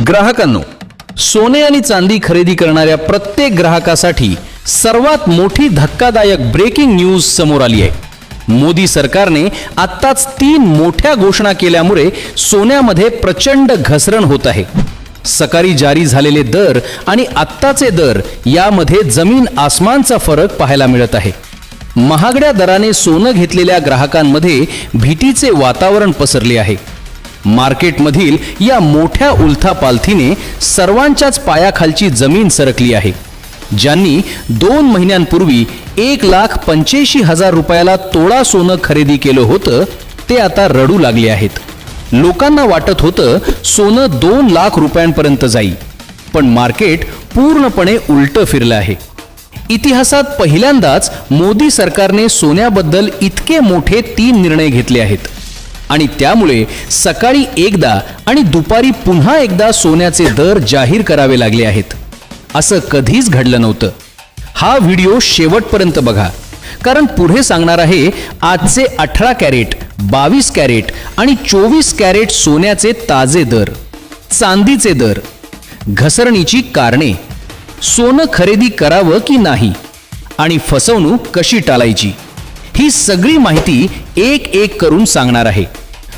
ग्राहकांनो, सोने आणि चांदी खरेदी करणाऱ्या प्रत्येक ग्राहकासाठी सर्वात मोठी धक्कादायक ब्रेकिंग न्यूज समोर आली आहे। मोदी सरकारने आत्ताच 3 मोठ्या घोषणा केल्यामुळे सोन्यामध्ये प्रचंड घसरण होत आहे। सकाळी जारी झालेले दर आणि आत्ताचे दर यामध्ये जमीन आसमानचा फरक पाहायला मिळत आहे। महागड्या दराने सोनं घेतलेल्या ग्राहकांमध्ये भीतीचे वातावरण पसरले आहे। मार्केटमधील या मोठ्या उलथापालथीने सर्वांच्याच पायाखालची जमीन सरकली आहे। ज्यांनी 2 महिन्यांपूर्वी 1,85,000 रुपयाला तोळा सोनं खरेदी केलं होतं ते आता रडू लागले आहेत। लोकांना वाटत होतं सोनं 2 लाख रुपयांपर्यंत जाईल, पण मार्केट पूर्णपणे उलटं फिरलं आहे। इतिहासात पहिल्यांदाच मोदी सरकारने सोन्याबद्दल इतके मोठे 3 निर्णय घेतले आहेत आणि त्यामुळे सकाळी एकदा आणि दुपारी पुन्हा एकदा सोन्याचे दर जाहीर करावे लागले आहेत। असं कधीच घडलं नव्हतं। हा व्हिडिओ शेवटपर्यंत बघा, कारण पुढे सांगणार आहे आजचे 18 कॅरेट, 22 कॅरेट आणि 24 कॅरेट सोन्याचे ताजे दर, चांदीचे दर, घसरणीची कारणे, सोनं खरेदी करावं की नाही आणि फसवणूक कशी टाळायची, ही सगळी माहिती एक एक करून सांगणार आहे।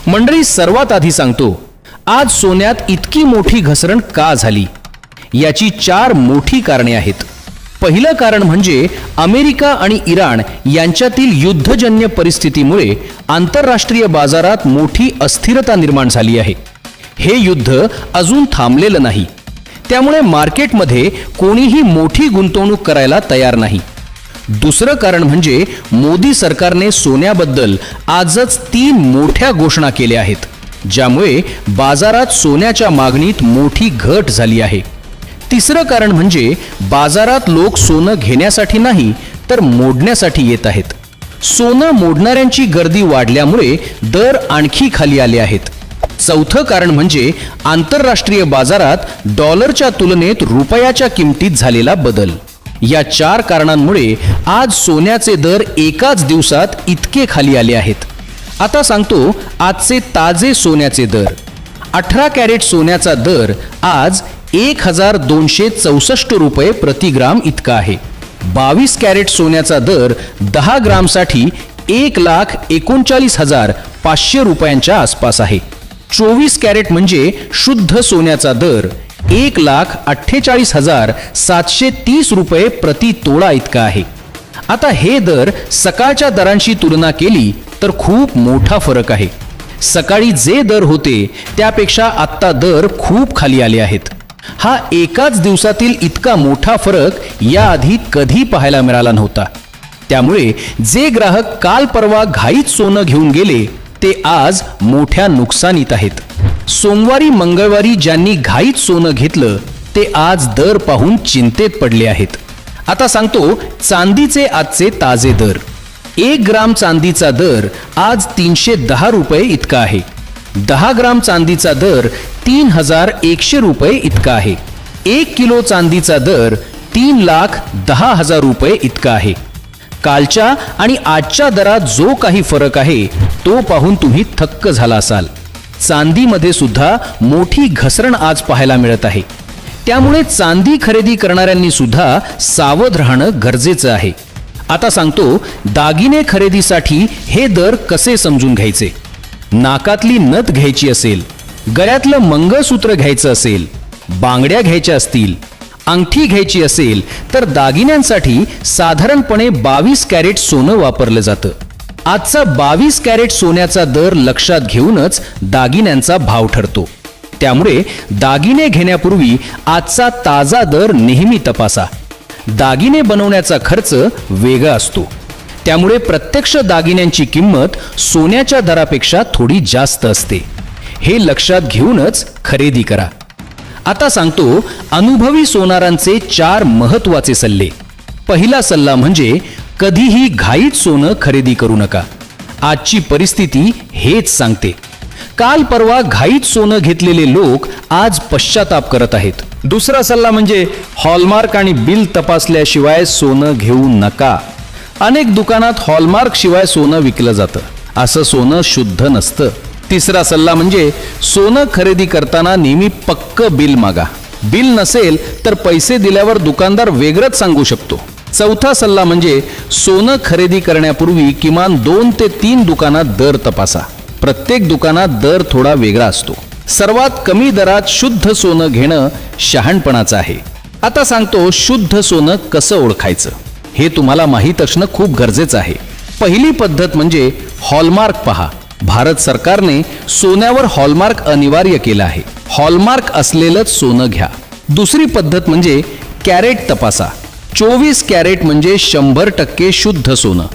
मंडळी, सर्वात आधी सांगतो, आज सोन्यात इतकी मोठी घसरण का झाली याची 4 मोठी कारणे आहेत। पहिलं कारण म्हणजे अमेरिका आणि इराण यांच्यातील युद्धजन्य परिस्थितीमुळे आंतरराष्ट्रीय बाजारात मोठी अस्थिरता निर्माण झाली आहे। हे युद्ध अजून थांबलेलं नाही, त्यामुळे मार्केटमध्ये कोणीही मोठी गुंतवणूक करायला तयार नाही। दुसरं कारण म्हणजे मोदी सरकारने सोन्याबद्दल आजच 3 मोठ्या घोषणा केल्या आहेत, ज्यामुळे बाजारात सोन्याच्या मागणीत मोठी घट झाली आहे। तिसरं कारण म्हणजे बाजारात लोक सोनं घेण्यासाठी नाही तर मोडण्यासाठी येत आहेत। सोनं मोडणाऱ्यांची गर्दी वाढल्यामुळे दर आणखी खाली आले आहेत। चौथं कारण म्हणजे आंतरराष्ट्रीय बाजारात डॉलरच्या तुलनेत रुपयाच्या किमतीत झालेला बदल। या 4 कारणांमुळे आज सोन्याचे दर एकाच दिवसात इतके खाली आले आहेत। आता सांगतो आजचे ताजे सोन्याचे दर। 18 कॅरेट सोन्याचा दर आज 1,264 रुपये प्रति ग्राम इतका आहे। 22 कॅरेट सोन्याचा दर 10 ग्रामसाठी 1,39,500 रुपयांच्या आसपास आहे। 24 कॅरेट म्हणजे शुद्ध सोन्याचा दर 1,48,730 रुपये प्रति तोळा इतका आहे। आता हे दर सकाळच्या दरांशी तुलना केली तर खूप मोठा फरक आहे। सकाळी जे दर होते त्यापेक्षा आत्ता दर खूप खाली आले आहेत। हा एकाच दिवसातील इतका मोठा फरक याआधी कधी पाहायला मिळाला नव्हता। त्यामुळे जे ग्राहक काल परवा घाईत सोनं घेऊन गेले ते आज मोठ्या नुकसानीत आहेत। सोमवारी मंगळवारी ज्यांनी घाईत सोनं घेतलं ते आज दर पाहून चिंतेत पडले आहेत। आता सांगतो चांदीचे आजचे ताजे दर। 1 ग्राम चांदीचा दर आज 310 रुपये इतका आहे। 10 ग्राम चांदीचा दर 3,100 रुपये इतका आहे। 1 किलो चांदीचा दर 3,10,000 रुपये इतका आहे। कालच्या आणि आजच्या दरात जो काही फरक आहे तो पाहून तुम्ही थक्क झाला असाल। चांदीमध्ये सुद्धा मोठी घसरण आज पाहायला मिळत आहे। त्यामुळे चांदी खरेदी करणाऱ्यांनी सुद्धा सावध राहणं गरजेचं आहे। आता सांगतो दागिने खरेदीसाठी हे दर कसे समजून घ्यायचे। नाकातली नथ घ्यायची असेल, गळ्यातलं मंगळसूत्र घ्यायचं असेल, बांगड्या घ्यायच्या असतील, अंगठी घ्यायची असेल तर दागिन्यांसाठी साधारणपणे 22 कॅरेट सोनं वापरलं जातं। आजचा 22 कॅरेट सोन्याचा दर लक्षात घेऊनच दागिन्यांचा भाव ठरतो। त्यामुळे दागिने घेण्यापूर्वी आजचा ताजा दर नेहमी तपासा। दागिने बनवण्याचा खर्च वेगळा असतो, त्यामुळे प्रत्यक्ष दागिन्यांची किंमत सोन्याच्या दरापेक्षा थोडी जास्त असते। हे लक्षात घेऊनच खरेदी करा। आता सांगतो अनुभवी सोनारांचे 4 महत्त्वाचे सल्ले। पहिला सल्ला म्हणजे कधीही घाईत सोनं खरेदी करू नका। आजची परिस्थिती हेच सांगते। काल परवा घाईत सोनं घेतलेले लोक आज पश्चाताप करत आहेत। दुसरा सल्ला म्हणजे हॉलमार्क आणि बिल तपासल्याशिवाय सोनं घेऊ नका। अनेक दुकानात हॉलमार्क शिवाय सोनं विकलं जातं। असं सोनं शुद्ध नसतं। तिसरा सल्ला म्हणजे सोनं खरेदी करताना नेहमी पक्क बिल मागा. बिल नसेल तर पैसे दिल्यावर दुकानदार वेगळंच सांगू शकतो. चौथा सल्ला म्हणजे सोनं खरेदी करण्यापूर्वी किमान 2 ते 3 दुकानात दर तपासा. प्रत्येक दुकानात दर थोडा वेगळा असतो. सर्वात कमी दरात शुद्ध सोनं घेणं शहाणपणाचं आहे. आता सांगतो शुद्ध सोनं कसं ओळखायचं हे तुम्हाला माहीत असणं खूप गरजेचं आहे. पहिली पद्धत म्हणजे हॉलमार्क पहा. भारत सरकारने सोन्यावर हॉलमार्क अनिवार्य केलं आहे. हॉलमार्क असलेलंच सोनं घ्या. दुसरी पद्धत म्हणजे कॅरेट तपासा. 24 कॅरेट म्हणजे 100% शुद्ध सोनं.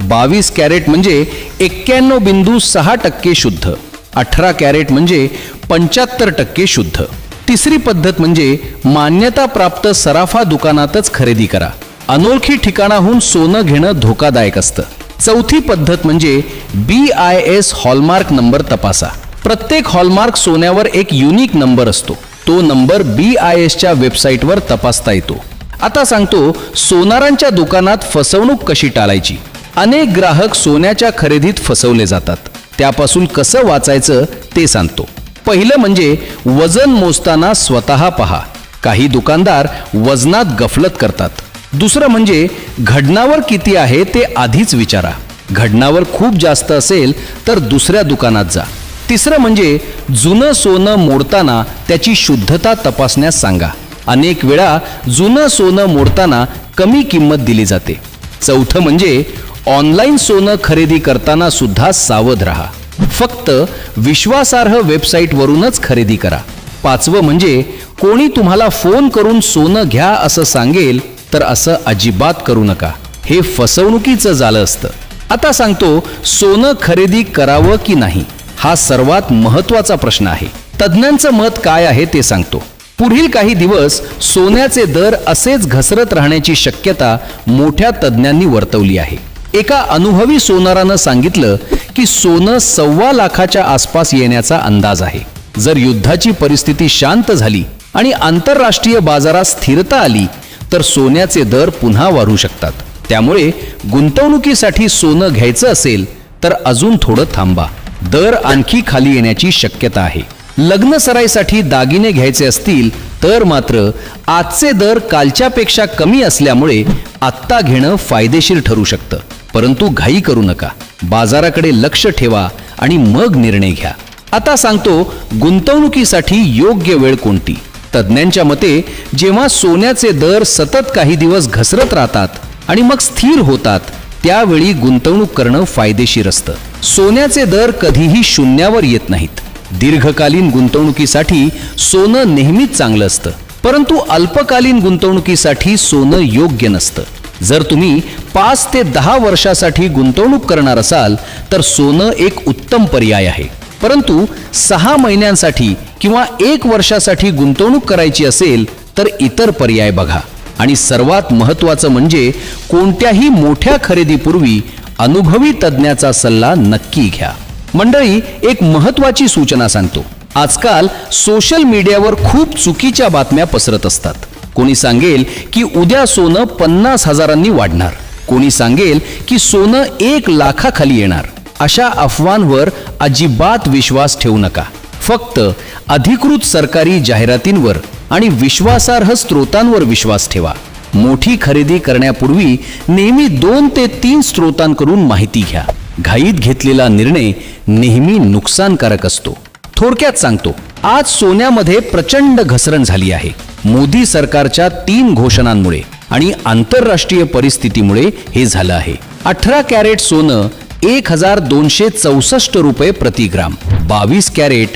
22 कॅरेट म्हणजे 91.6% शुद्ध. 18 कॅरेट म्हणजे 75% शुद्ध. तिसरी पद्धत म्हणजे मान्यता प्राप्त सराफा दुकानातच खरेदी करा. अनोळखी ठिकाणाहून सोनं घेणं धोकादायक असतं. चौथी पद्धत म्हणजे BIS हॉलमार्क नंबर तपासा. प्रत्येक हॉलमार्क सोन्यावर एक युनिक नंबर असतो. तो नंबर BISच्या वेबसाईटवर तपासता येतो. आता सांगतो सोनारांच्या दुकानात फसवणूक कशी टाळायची. अनेक ग्राहक सोन्याच्या खरेदीत फसवले जातात. त्यापासून कसं वाचायचं ते सांगतो. पहिलं म्हणजे वजन मोजताना स्वतः पहा. काही दुकानदार वजनात गफलत करतात. दुसरं म्हणजे घडणावर किती आहे ते आधीच विचारा. घडणावर खूप जास्त असेल तर दुसऱ्या दुकानात जा. तिसरं म्हणजे जुनं सोनं मोडताना त्याची शुद्धता तपासण्यास सांगा. अनेक वेळा जुनं सोनं मोडताना कमी किंमत दिली जाते. चौथं म्हणजे ऑनलाईन सोनं खरेदी करताना सुद्धा सावध राहा. फक्त विश्वासार्ह वेबसाईटवरूनच खरेदी करा. पाचवं म्हणजे कोणी तुम्हाला फोन करून सोनं घ्या असं सांगेल तर असं अजिबात करू नका. हे फसवणुकीचं जाळं असतं. आता सांगतो सोनं खरेदी करावं की नाही हा सर्वात महत्त्वाचा प्रश्न आहे. तज्ज्ञांचं मत काय आहे ते सांगतो. पुढील काही दिवस सोन्याचे दर असेच घसरत राहण्याची शक्यता मोठ्या तज्ज्ञांनी वर्तवली आहे. एका अनुभवी सोनारानं सांगितलं की सोनं 1.25 लाखाच्या आसपास येण्याचा अंदाज आहे. जर युद्धाची परिस्थिती शांत झाली आणि आंतरराष्ट्रीय बाजारात स्थिरता आली तर सोन्याचे दर पुन्हा वाढू शकतात. त्यामुळे गुंतवणुकीसाठी सोनं घ्यायचं असेल तर अजून थोडं थांबा. दर आणखी खाली येण्याची शक्यता आहे. लग्न सराईसाठी दागिने घ्यायचे असतील तर मात्र आजचे दर कालच्यापेक्षा कमी असल्यामुळे आत्ता घेणं फायदेशीर ठरू शकतं. परंतु घाई करू नका. बाजाराकडे लक्ष ठेवा आणि मग निर्णय घ्या. आता सांगतो गुंतवणुकीसाठी योग्य वेळ कोणती. तज्ज्ञांच्या मते जेव्हा सोन्याचे दर सतत काही दिवस घसरत राहतात आणि मग स्थिर होतात त्यावेळी गुंतवणूक करणं फायदेशीर असतं. सोन्याचे दर कधीही शून्यावर येत नाहीत. दीर्घकालीन गुंतवणुकीसाठी सोनं नेहमीच चांगलं असतं. परंतु अल्पकालीन गुंतवणुकीसाठी सोनं योग्य नसतं. जर तुम्ही 5 ते 10 वर्षासाठी गुंतवणूक करणार असाल तर सोनं एक उत्तम पर्याय आहे. परंतु 6 महिन्यांसाठी किंवा 1 वर्षासाठी गुंतवणूक करायची असेल तर इतर पर्याय बघा. आणि सर्वात महत्त्वाचं म्हणजे कोणत्याही मोठ्या खरेदीपूर्वी अनुभवी तज्ज्ञाचा सल्ला नक्की घ्या. मंडळी, एक महत्त्वाची सूचना सांगतो. आजकाल सोशल मीडियावर खूप चुकीच्या बातम्या पसरत असतात. कोणी सांगेल की उद्या सोनं 50,000 वाढणार. कोणी सांगेल की सोनं 1 लाखाखाली येणार. अशा अफवांवर अजिबात विश्वास ठेवू नका. फक्त अधिकृत सरकारी जाहिरातींवर आणि विश्वासार्ह स्रोतांवर विश्वास ठेवा. मोठी खरेदी करण्यापूर्वी नेहमी 2 ते 3 स्रोतांकडून माहिती घ्या. घाईत घेतलेला निर्णय नेहमी नुकसानकारक असतो. थोडक्यात सांगतो, आज सोन्यामध्ये प्रचंड घसरण झाली आहे. मोदी सरकारच्या 3 घोषणांमुळे आणि आंतरराष्ट्रीय परिस्थितीमुळे हे झालं आहे. 18 कॅरेट सोनं 1,264 रुपये प्रति ग्राम. 22 कॅरेट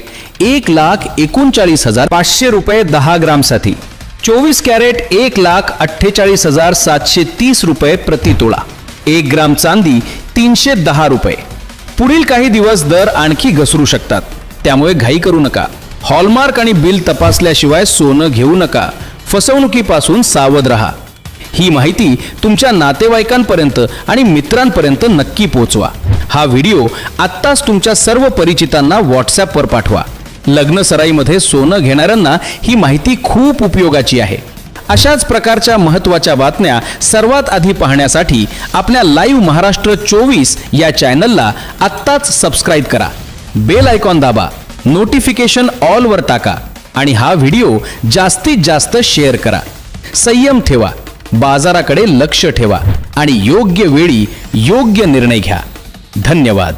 1,39,500 रुपये 10 ग्रामसाठी. 24 कॅरेट 1,48,730 रुपये प्रति तोळा. 1 ग्राम चांदी 310 रुपये. पुढील काही दिवस दर आणखी घसरू शकतात. त्यामुळे घाई करू नका. हॉलमार्क आणि बिल तपासल्याशिवाय सोनं घेऊ नका. फसवणुकीपासून सावध राहा. ही माहिती तुमच्या नातेवाईकांपर्यंत आणि मित्रांपर्यंत नक्की पोहोचवा. हा व्हिडिओ आत्ताच तुमच्या सर्व परिचितांना व्हॉट्सॲपवर पाठवा. लग्न सराईमध्ये सोनं घेणाऱ्यांना ही माहिती खूप उपयोगाची आहे. अशाच प्रकारच्या महत्त्वाच्या बातम्या सर्वात आधी पाहण्यासाठी आपल्या लाईव्ह महाराष्ट्र 24 या चॅनलला आत्ताच सबस्क्राईब करा. बेल आयकॉन दाबा, नोटिफिकेशन ऑल वर टाका आणि हा व्हिडिओ जास्तीत जास्त शेअर करा. संयम ठेवा, बाजाराकडे लक्ष ठेवा आणि योग्य वेळी योग्य निर्णय घ्या. धन्यवाद.